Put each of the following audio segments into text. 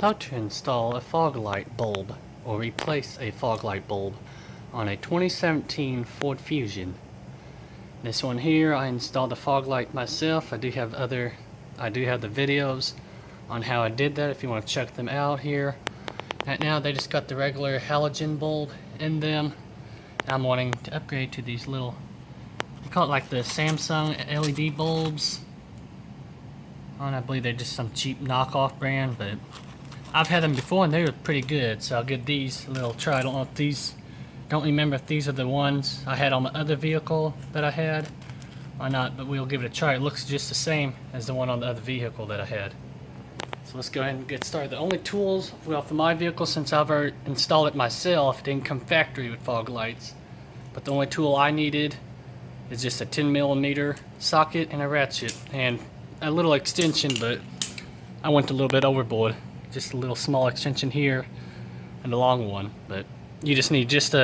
How to install a fog light bulb or replace a fog light bulb on a 2017 Ford Fusion. This one here, I installed the fog light myself. I do have the videos on how I did that if you want to check them out here. Right now they just got the regular halogen bulb in them. I'm wanting to upgrade to these little, they call it like the Samsung LED bulbs. I believe they're just some cheap knockoff brand, but I've had them before and they were pretty good, so I'll give these a little try. I don't know if these, don't remember if these are the ones I had on the other vehicle that I had or not, but we'll give it a try. It looks just the same as the one on the other vehicle that I had. So let's go ahead and get started. The only tools, well, for my vehicle, since I've already installed it myself, it didn't come factory with fog lights, but the only tool I needed is just a 10mm socket and a ratchet and a little extension, but I went a little bit overboard. Just a little small extension here and a long one, but you just need just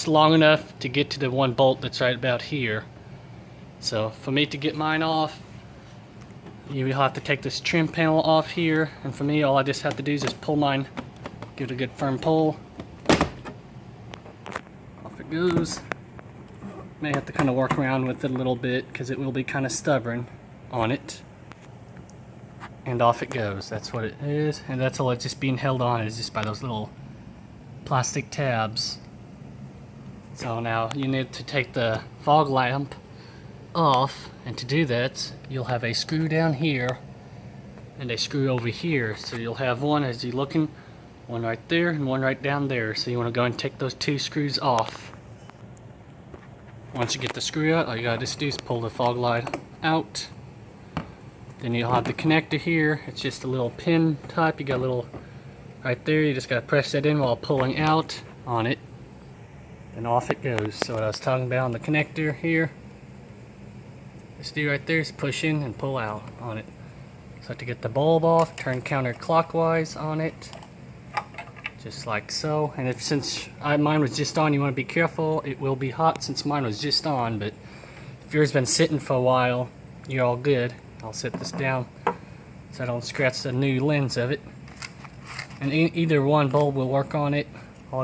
long enough to get to the one bolt that's right about here. So for me to get mine off, you will have to take this trim panel off here, and for me all I just have to do is just pull mine, give it a good firm pull. Off it goes. May have to kind of work around with it a little bit because it will be kind of stubborn on it. And off it goes. That's what it is, and that's all it's just being held on is just by those little plastic tabs. So now you need to take the fog lamp off, and to do that you'll have a screw down here and a screw over here. So you'll have one, as you're looking, one right there and one right down there. So you want to go and take those two screws off. Once you get the screw out, all you gotta just do is pull the fog light out. Then you'll have the connector here. It's just a little pin type. You got a little right there. You just gotta press that in while pulling out on it, and off it goes. So what I was talking about on the connector here, just do right there is push in and pull out on it. So to get the bulb off, turn counterclockwise on it, just like so. And since mine was just on, you want to be careful. It will be hot since mine was just on, but if yours been sitting for a while, you're all good. I'll set this down so I don't scratch the new lens of it. And either one bulb will work on it. All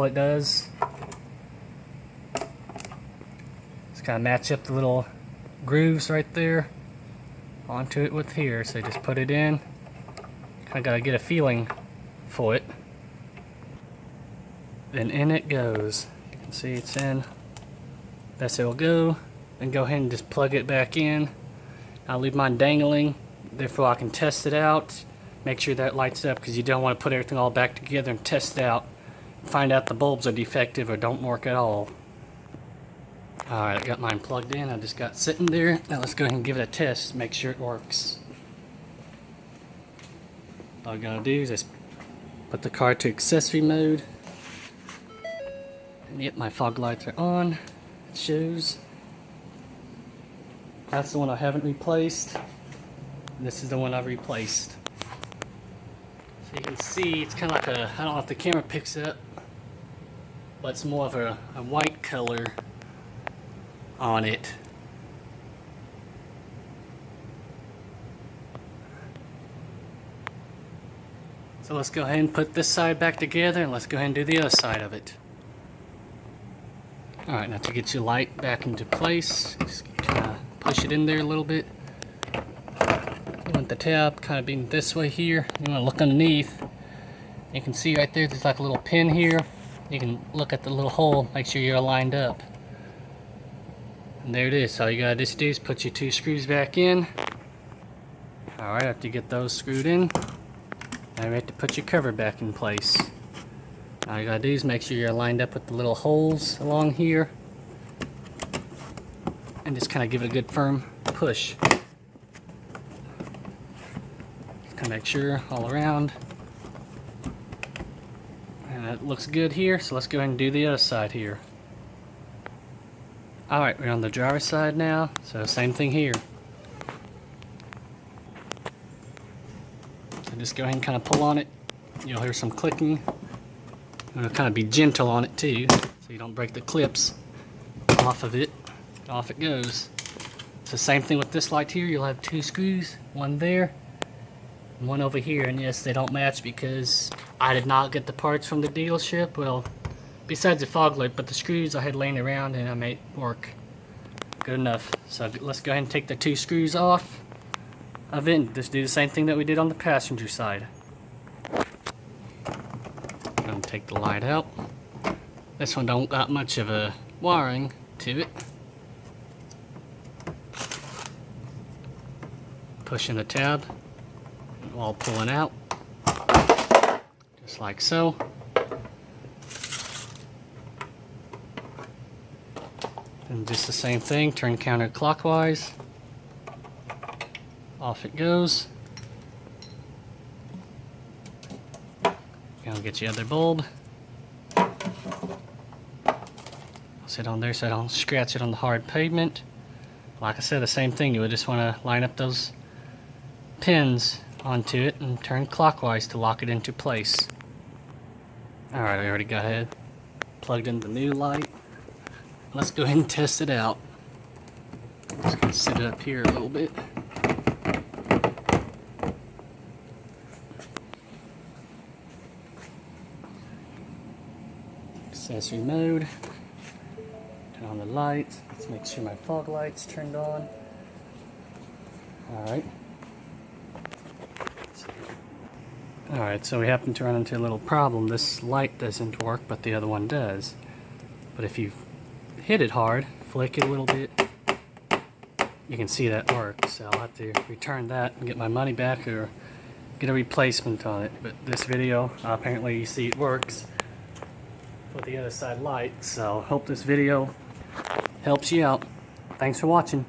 it does is kind of match up the little grooves right there onto it with here. So just put it in. Kind of got to get a feeling for it. Then in it goes. You can see it's in. That's how it'll go. Then go ahead and just plug it back in. I'll leave mine dangling, therefore I can test it out, make sure that lights up, because you don't want to put everything all back together and test it out, find out the bulbs are defective or don't work at all. Alright, I got mine plugged in. I just got sitting there. Now let's go ahead and give it a test, make sure it works. All I gotta do is just put the car to accessory mode. And yep, my fog lights are on. It shows. That's the one I haven't replaced. This is the one I've replaced. So you can see it's kind of like a, I don't know if the camera picks it up, but it's more of a white color on it. So let's go ahead and put this side back together, and let's go ahead and do the other side of it. Alright, now to get your light back into place, just kind of push it in there a little bit. You want the tab kind of being this way here. You want to look underneath. You can see right there's like a little pin here. You can look at the little hole, make sure you're lined up. And there it is. All you gotta just do is put your two screws back in. Alright, after you get those screwed in, now you have to put your cover back in place. All you gotta do is make sure you're lined up with the little holes along here. And just kind of give it a good firm push. Just kind of make sure all around. And it looks good here, so let's go ahead and do the other side here. Alright, we're on the driver's side now, so same thing here. So just go ahead and kind of pull on it. You'll hear some clicking. And kind of be gentle on it too, so you don't break the clips off of it. Off it goes. So same thing with this light here. You'll have two screws, one there one over here, and yes, they don't match because I did not get the parts from the dealership. Well, besides the fog light, but the screws I had laying around and I made work good enough. So let's go ahead and take the 2 screws off of it and just do the same thing that we did on the passenger side. I'm gonna take the light out. This one don't got much of a wiring to it. Pushing the tab while pulling out, just like so. And just the same thing, turn counterclockwise. Off it goes. Gonna get your other bulb. Sit on there so I don't scratch it on the hard pavement. Like I said, the same thing. You would just want to line up those pins onto it and turn clockwise to lock it into place. Alright, I already got ahead. Plugged in the new light. Let's go ahead and test it out. Just gonna sit it up here a little bit. Accessory mode. Turn on the lights. Let's make sure my fog light's turned on. Alright. Alright, so we happen to run into a little problem. This light doesn't work, but the other one does. But if you hit it hard, flick it a little bit, you can see that works. So I'll have to return that and get my money back or get a replacement on it. But this video, apparently you see it works with the other side light. So hope this video helps you out. Thanks for watching.